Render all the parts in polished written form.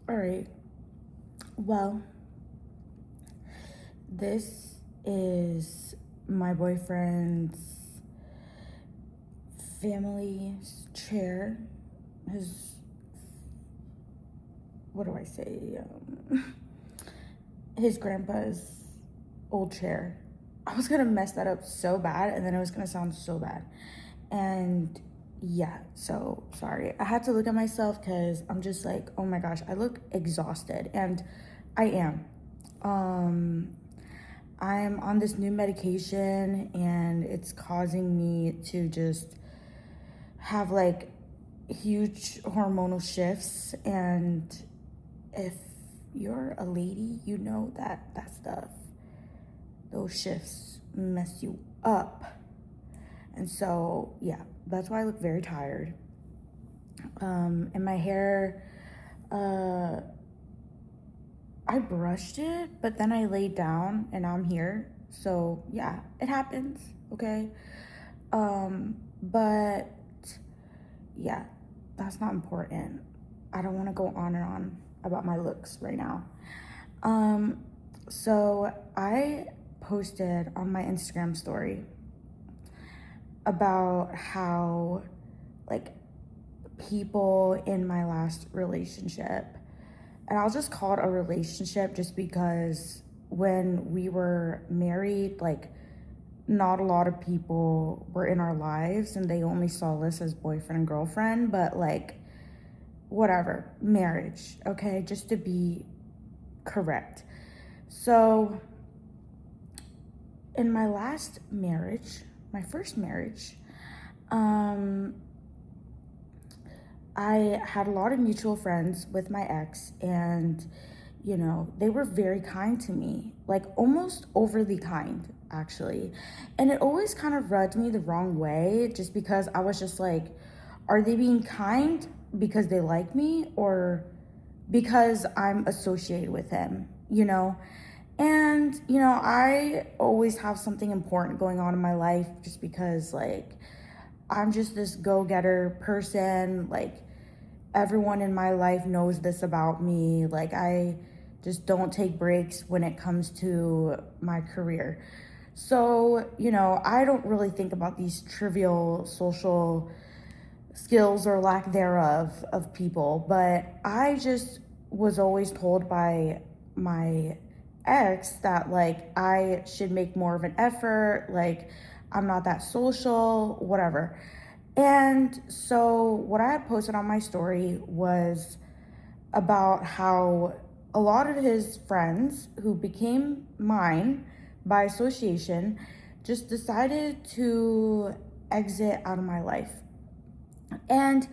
All right. Well, this is my boyfriend's family's chair. His, what do I say? His grandpa's old chair. I was gonna mess that up so bad, and then it was gonna sound so bad. And yeah, so sorry. I had to look at myself because I'm just like, oh my gosh, I look exhausted, and I am. Um, I'm on this new medication, and it's causing me to just have like huge hormonal shifts. And if you're a lady, you know that stuff, those shifts mess you up. And so, yeah, that's why I look very tired. And my hair, uh, I brushed it, but then I laid down and now I'm here. So, yeah, it happens, okay? But yeah, that's not important. I don't want to go on and on about my looks right now. Um, so I posted on my Instagram story about how, like, people in my last relationship, and I'll just call it a relationship just because when we were married, like, not a lot of people were in our lives and they only saw us as boyfriend and girlfriend, but like, whatever, marriage, okay, just to be correct. So in my last marriage, my first marriage, um, I had a lot of mutual friends with my ex, and they were very kind to me, like almost overly kind, actually. And it always kind of rubbed me the wrong way just because I was just like, are they being kind because they like me or because I'm associated with him? And, I always have something important going on in my life just because, like, I'm just this go getter person. Like, everyone in my life knows this about me. Like, I just don't take breaks when it comes to my career. So, I don't really think about these trivial social skills or lack thereof of people, but I just was always told by my ex that, like, I should make more of an effort, like, I'm not that social, whatever. And so what I had posted on my story was about how a lot of his friends who became mine by association just decided to exit out of my life. And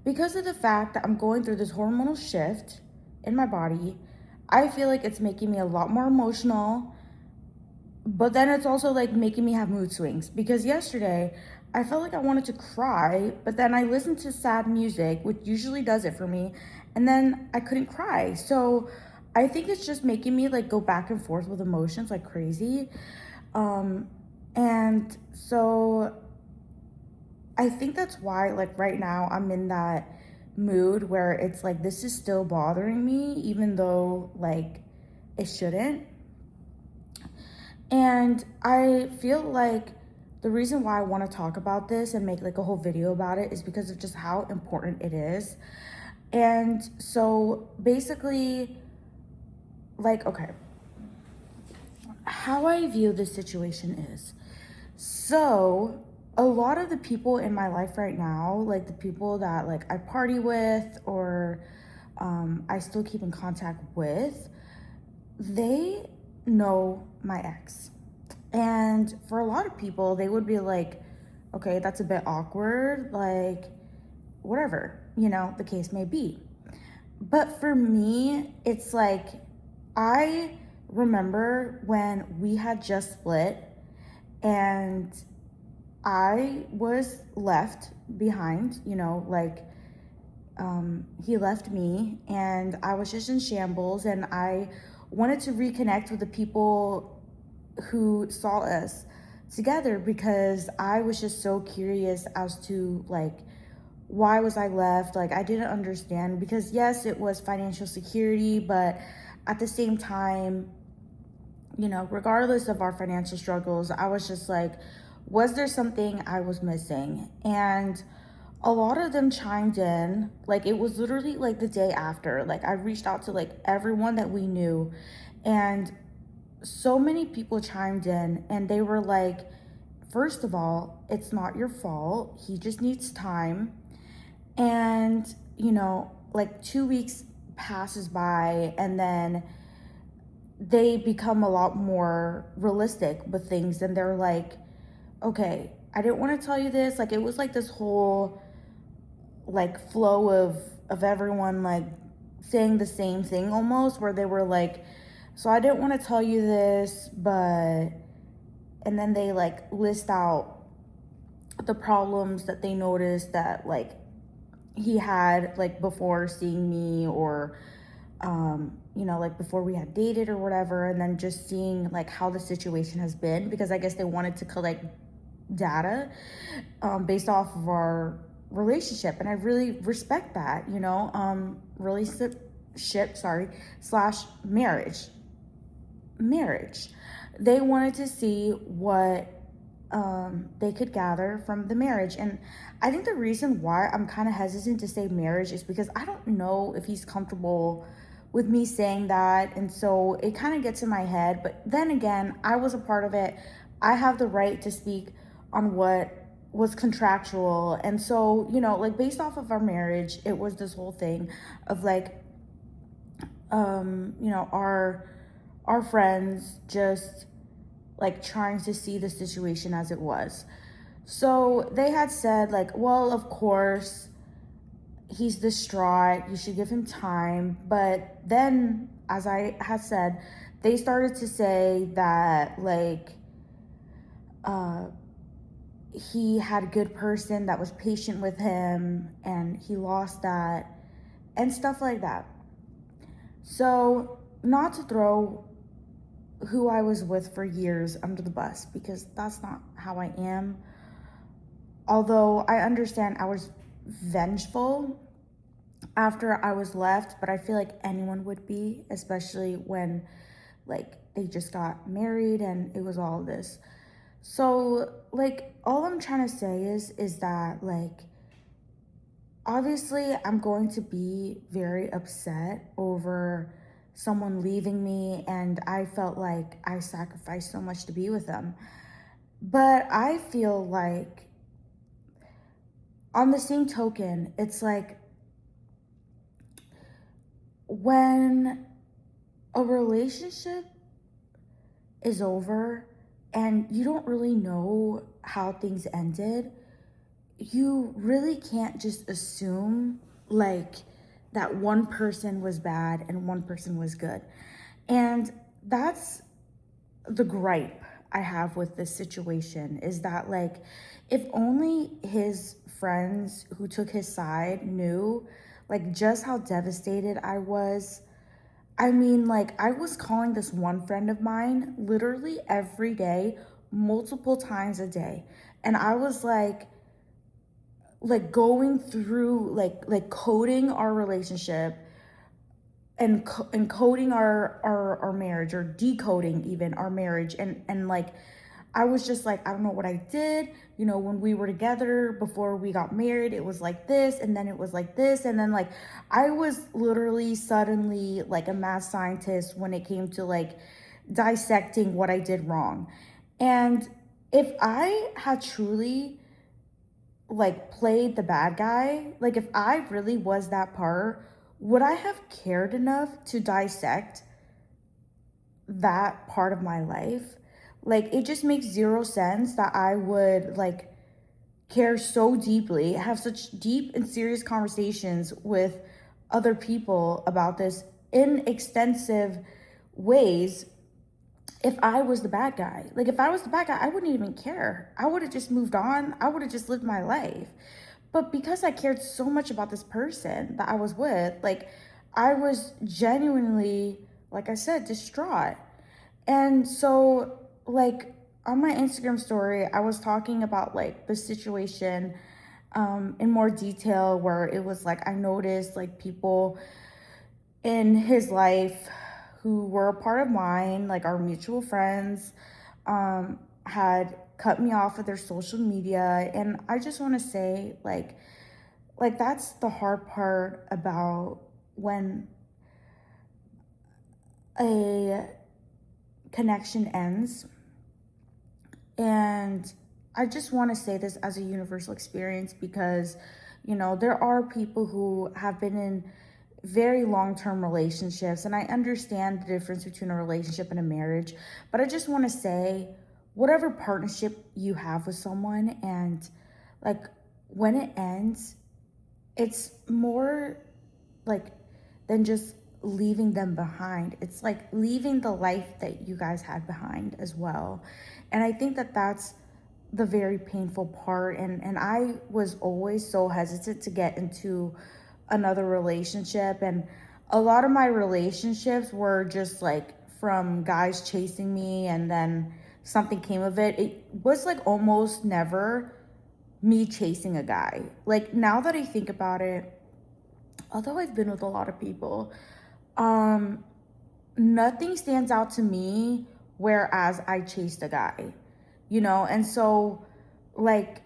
because of the fact that I'm going through this hormonal shift in my body, I feel like it's making me a lot more emotional, but then it's also like making me have mood swings because yesterday I felt like I wanted to cry, but then I listened to sad music, which usually does it for me, and then I couldn't cry. So I think it's just making me like go back and forth with emotions like crazy. Um, and so I think that's why, like, right now I'm in that mood where it's like this is still bothering me, even though, like, it shouldn't. And I feel like the reason why I want to talk about this and make like a whole video about it is because of just how important it is. And so basically, like, okay, how I view this situation is, so a lot of the people in my life right now, like the people that like I party with or I still keep in contact with, they know my ex. And for a lot of people, they would be like, okay, that's a bit awkward, like, whatever, the case may be. But for me, it's like, I remember when we had just split and I was left behind, like, he left me and I was just in shambles, and I wanted to reconnect with the people who saw us together because I was just so curious as to, like, why was I left? Like, I didn't understand because, yes, it was financial security, but at the same time, regardless of our financial struggles, I was just like, was there something I was missing? And a lot of them chimed in. Like, it was literally like the day after. Like, I reached out to like everyone that we knew, and so many people chimed in, and they were like, first of all, it's not your fault. He just needs time. And, like 2 weeks passes by, and then they become a lot more realistic with things. And they're like, okay, I didn't want to tell you this. Like, it was like this whole like flow of everyone like saying the same thing almost, where they were like, so I didn't want to tell you this, but, and then they like list out the problems that they noticed that like he had like before seeing me, or like before we had dated or whatever, and then just seeing like how the situation has been, because I guess they wanted to collect data based off of our relationship. And I really respect that, relationship, slash marriage. They wanted to see what they could gather from the marriage. And I think the reason why I'm kind of hesitant to say marriage is because I don't know if he's comfortable with me saying that. And so it kind of gets in my head. But then again, I was a part of it. I have the right to speak on what was contractual. And so, like based off of our marriage, it was this whole thing of like, our friends just like trying to see the situation as it was. So they had said like, well, of course he's distraught, you should give him time. But then, as I had said, they started to say that like he had a good person that was patient with him and he lost that and stuff like that. So, not to throw who I was with for years under the bus, because that's not how I am. Although I understand I was vengeful after I was left, but I feel like anyone would be, especially when like they just got married and it was all this. So like all I'm trying to say is that like obviously I'm going to be very upset over someone leaving me, and I felt like I sacrificed so much to be with them. But I feel like on the same token, it's like when a relationship is over and you don't really know how things ended, you really can't just assume like that one person was bad and one person was good. And that's the gripe I have with this situation, is that like if only his friends who took his side knew like just how devastated I was. I mean, like I was calling this one friend of mine literally every day, multiple times a day. And I was like going through like coding our relationship and coding our marriage, or decoding even our marriage. And like I was just like, I don't know what I did. When we were together before we got married, it was like this, and then it was like this, and then like I was literally suddenly like a mad scientist when it came to like dissecting what I did wrong. And if I had truly like played the bad guy, like if I really was that part, would I have cared enough to dissect that part of my life? Like it just makes zero sense that I would like care so deeply, have such deep and serious conversations with other people about this in extensive ways if I was the bad guy. Like if I was the bad guy, I wouldn't even care. I would have just moved on. I would have just lived my life. But because I cared so much about this person that I was with, like I was genuinely, like I said, distraught. And so like on my Instagram story, I was talking about like the situation in more detail, where it was like I noticed like people in his life who were a part of mine, like our mutual friends, had cut me off of their social media. And I just want to say, like that's the hard part about when a connection ends. And I just want to say this as a universal experience because, there are people who have been in very long term relationships, and I understand the difference between a relationship and a marriage. But I just want to say, whatever partnership you have with someone, and like when it ends, it's more like than just leaving them behind. It's like leaving the life that you guys had behind as well. And I think that that's the very painful part. And I was always so hesitant to get into another relationship. And a lot of my relationships were just like from guys chasing me, and then something came of it. It was like almost never me chasing a guy. Like now that I think about it, although I've been with a lot of people, um, nothing stands out to me whereas I chased a guy, And so, like,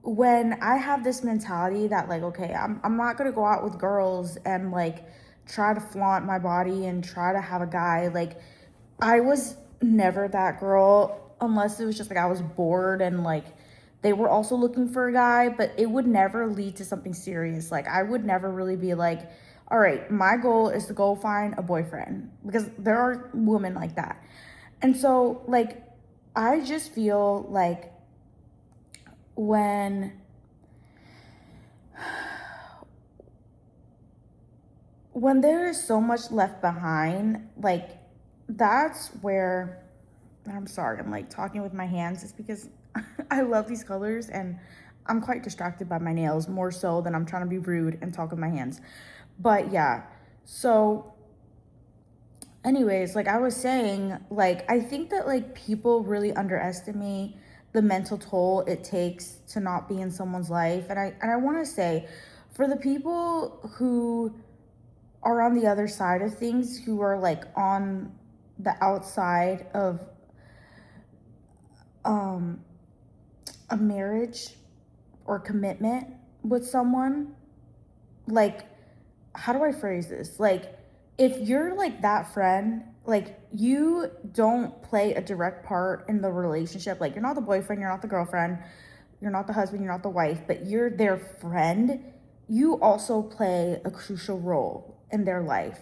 when I have this mentality that, like, okay, I'm not gonna go out with girls and, like, try to flaunt my body and try to have a guy, like, I was never that girl unless it was just like I was bored and like they were also looking for a guy, but it would never lead to something serious. Like I would never really be like, all right, my goal is to go find a boyfriend, because there are women like that. And so like I just feel like when there is so much left behind, like that's where, I'm sorry, I'm like talking with my hands. It's because I love these colors and I'm quite distracted by my nails more so than I'm trying to be rude and talk with my hands. But yeah, so anyways, like I was saying, like I think that like people really underestimate the mental toll it takes to not be in someone's life. And I want to say, for the people who are on the other side of things, who are like on the outside of um a marriage or commitment with someone, like how do I phrase this? Like if you're like that friend, like you don't play a direct part in the relationship. Like you're not the boyfriend, you're not the girlfriend, you're not the husband, you're not the wife, but you're their friend. You also play a crucial role in their life.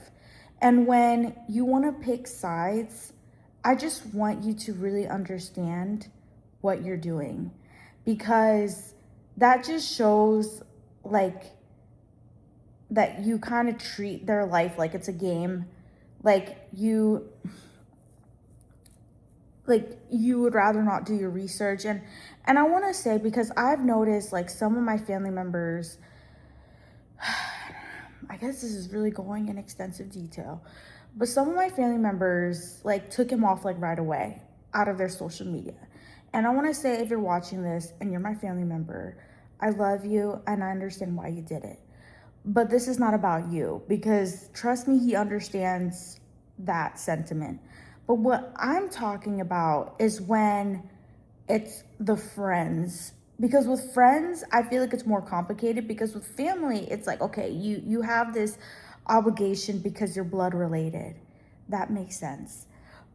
And when you want to pick sides, I just want you to really understand what you're doing, because that just shows like that you kind of treat their life like it's a game. Like you would rather not do your research. And I want to say, because I've noticed like some of my family members, I guess this is really going in extensive detail, but some of my family members like took him off like right away out of their social media. And I want to say, if you're watching this and you're my family member, I love you and I understand why you did it. But this is not about you, because trust me, he understands that sentiment. But what I'm talking about is when it's the friends. Because with friends, I feel like it's more complicated, because with family, it's like, okay, you have this obligation because you're blood related. That makes sense.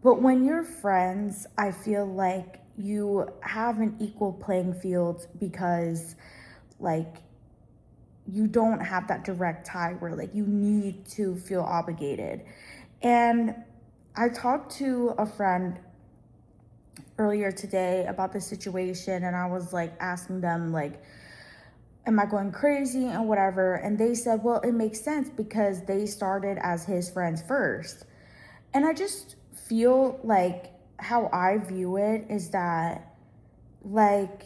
But when you're friends, I feel like you have an equal playing field, because like you don't have that direct tie where like you need to feel obligated. And I talked to a friend earlier today about the situation, and I was like asking them like, am I going crazy and whatever? And they said, well, it makes sense because they started as his friends first. And I just feel like how I view it is that, like,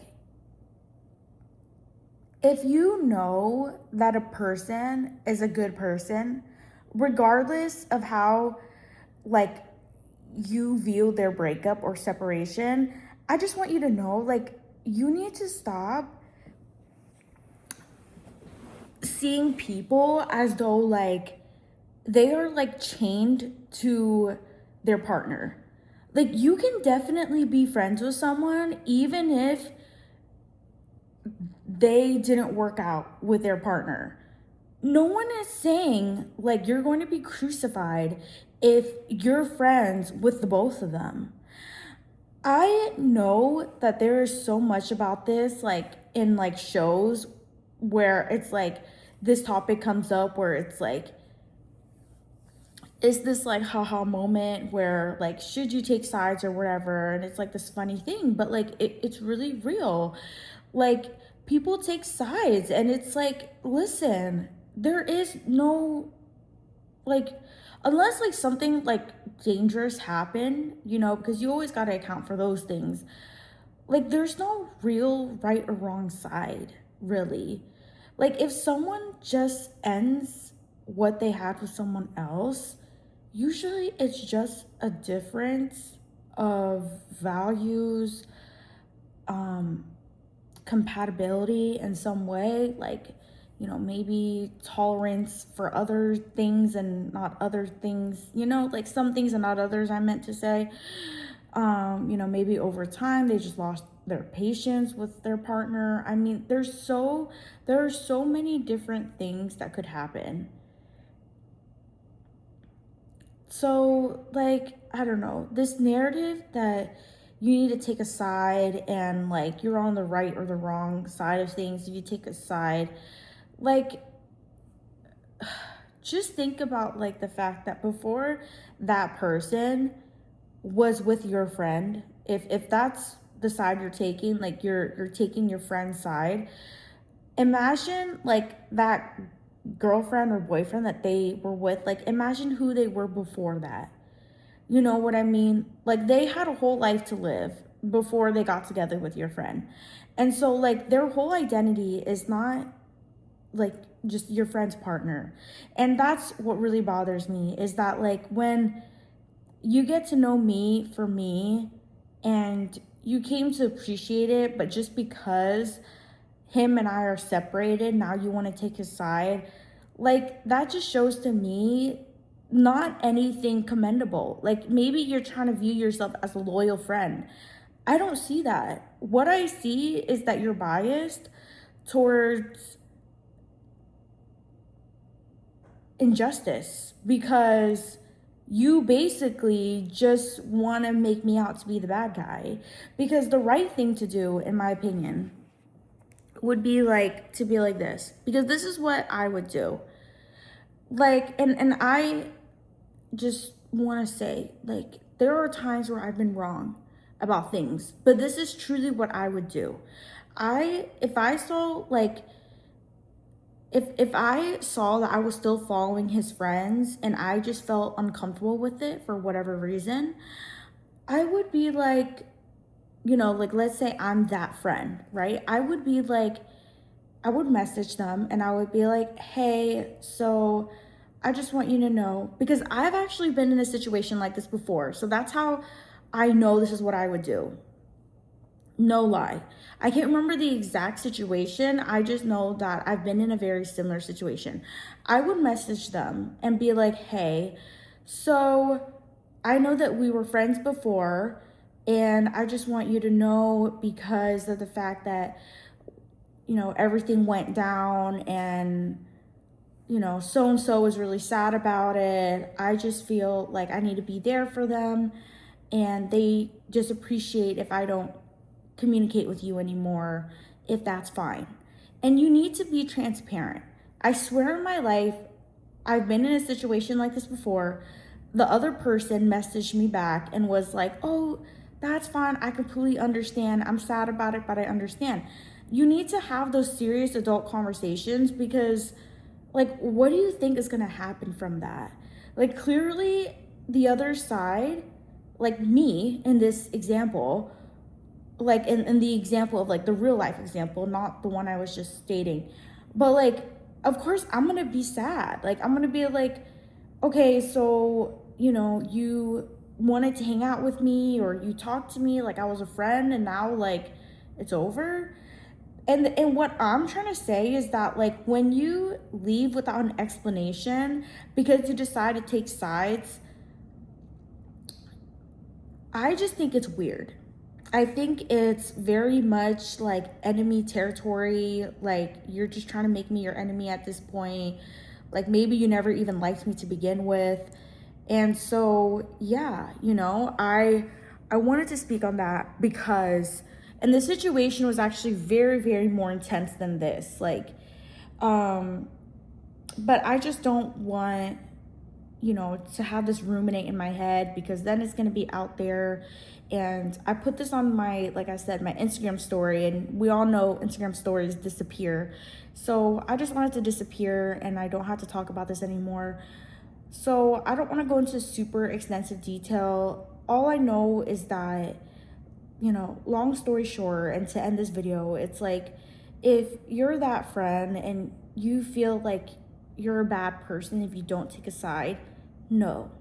if you know that a person is a good person, regardless of how, like, you view their breakup or separation, I just want you to know, like, you need to stop seeing people as though like they are like chained to their partner. Like you can definitely be friends with someone even if they didn't work out with their partner. No one is saying like you're going to be crucified if you're friends with the both of them. I know that there is so much about this, like in like shows where it's like this topic comes up where it's like, is this like haha moment where like, should you take sides or whatever? And it's like this funny thing, but like it's really real. Like people take sides and it's like, listen, there is no like unless like something like dangerous happen, you know, because you always got to account for those things. Like there's no real right or wrong side, really. Like if someone just ends what they had with someone else, usually it's just a difference of values, um compatibility in some way, like, you know, maybe tolerance for other things and not other things, you know, like some things and not others, I meant to say. You know, maybe over time they just lost their patience with their partner. I mean, there are so many different things that could happen. So, like, I don't know, this narrative that you need to take a side and like you're on the right or the wrong side of things, if you take a side, like, just think about like the fact that before that person was with your friend, if that's the side you're taking, like you're taking your friend's side, imagine like that girlfriend or boyfriend that they were with, like imagine who they were before that. You know what I mean? Like they had a whole life to live before they got together with your friend. And so like their whole identity is not like just your friend's partner. And that's what really bothers me is that like when you get to know me for me and you came to appreciate it, but just because him and I are separated, now you want to take his side. Like that just shows to me not anything commendable. Like maybe you're trying to view yourself as a loyal friend. I don't see that. What I see is that you're biased towards injustice because you basically just want to make me out to be the bad guy. Because the right thing to do, in my opinion, would be like to be like this, because this is what I would do. Like, and I just want to say, like, there are times where I've been wrong about things, but this is truly what I would do. If I saw like if I saw that I was still following his friends and I just felt uncomfortable with it for whatever reason, I would be like, you know, like let's say I'm that friend, right? I would be like, I would message them and I would be like, hey, so I just want you to know, because I've actually been in a situation like this before. So that's how I know this is what I would do. No lie. I can't remember the exact situation. I just know that I've been in a very similar situation. I would message them and be like, hey, so I know that we were friends before, and I just want you to know because of the fact that, you know, everything went down and, you know, so and so was really sad about it. I just feel like I need to be there for them, and they just appreciate if I don't communicate with you anymore, if that's fine. And you need to be transparent. I swear in my life, I've been in a situation like this before. The other person messaged me back and was like, oh, that's fine. I completely understand. I'm sad about it, but I understand. You need to have those serious adult conversations because, like, what do you think is going to happen from that? Like, clearly, the other side, like me in this example, like in the example of like the real life example, not the one I was just stating, but like of course I'm gonna be sad. Like I'm gonna be like, okay, so you know, you wanted to hang out with me or you talked to me like I was a friend and now like it's over. And what I'm trying to say is that, like, when you leave without an explanation because you decide to take sides, I just think it's weird. I think it's very much like enemy territory. Like, you're just trying to make me your enemy at this point. Like, maybe you never even liked me to begin with. And so, yeah, I wanted to speak on that because, and the situation was actually very, very more intense than this. Um, but I just don't want, to have this ruminate in my head, because then it's going to be out there. And I put this on my, like I said, my Instagram story, and we all know Instagram stories disappear. So I just wanted to disappear and I don't have to talk about this anymore. So I don't want to go into super extensive detail. All I know is that, long story short, and to end this video, it's like, if you're that friend and you feel like you're a bad person if you don't take a side, no.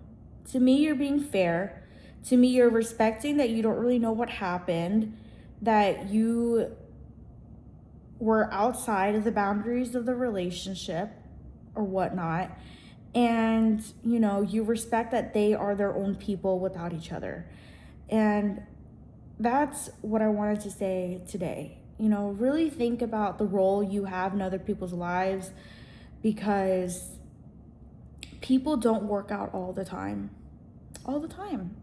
To me, you're being fair. To me, you're respecting that you don't really know what happened, that you were outside of the boundaries of the relationship or whatnot. And, you respect that they are their own people without each other. And that's what I wanted to say today. Really think about the role you have in other people's lives, because people don't work out all the time. All the time.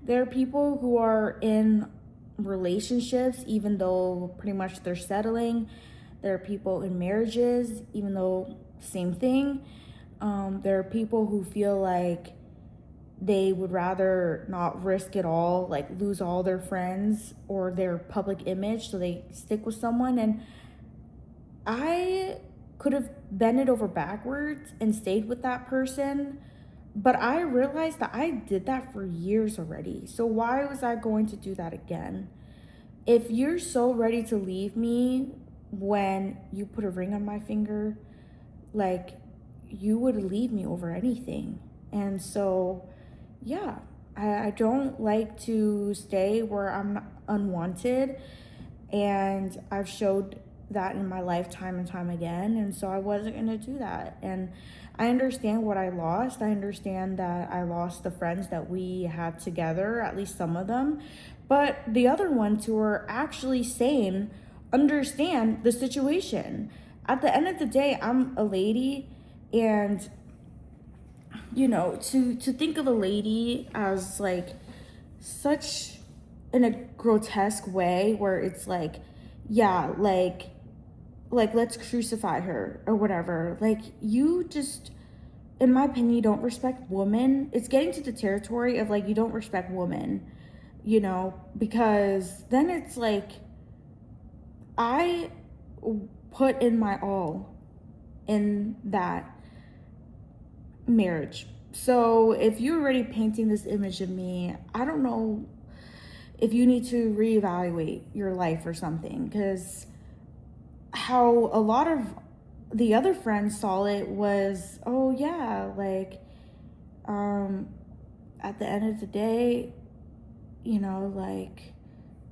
There are people who are in relationships even though pretty much they're settling. There are people in marriages, even though same thing. There are people who feel like they would rather not risk it all, like lose all their friends or their public image, so they stick with someone. And I could have bent it over backwards and stayed with that person, but I realized that I did that for years already. So why was I going to do that again? If you're so ready to leave me when you put a ring on my finger, like, you would leave me over anything. And so, yeah, I don't like to stay where I'm unwanted. And I've showed that in my life time and time again. And so I wasn't going to do that. And I understand what I lost. I understand that I lost the friends that we had together, at least some of them. But the other ones who are actually sane understand the situation. At the end of the day, I'm a lady, and to think of a lady as like such in a grotesque way, where it's like, yeah, like let's crucify her or whatever. Like, you just, in my opinion, you don't respect women. It's getting to the territory of like, you don't respect women, because then it's like, I put in my all in that marriage. So if you're already painting this image of me, I don't know if you need to reevaluate your life or something, because how a lot of the other friends saw it was, oh yeah, like, at the end of the day, like,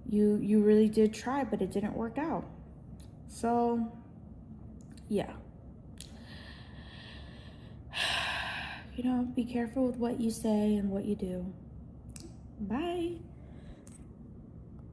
you really did try, but it didn't work out. So yeah. Be careful with what you say and what you do. Bye.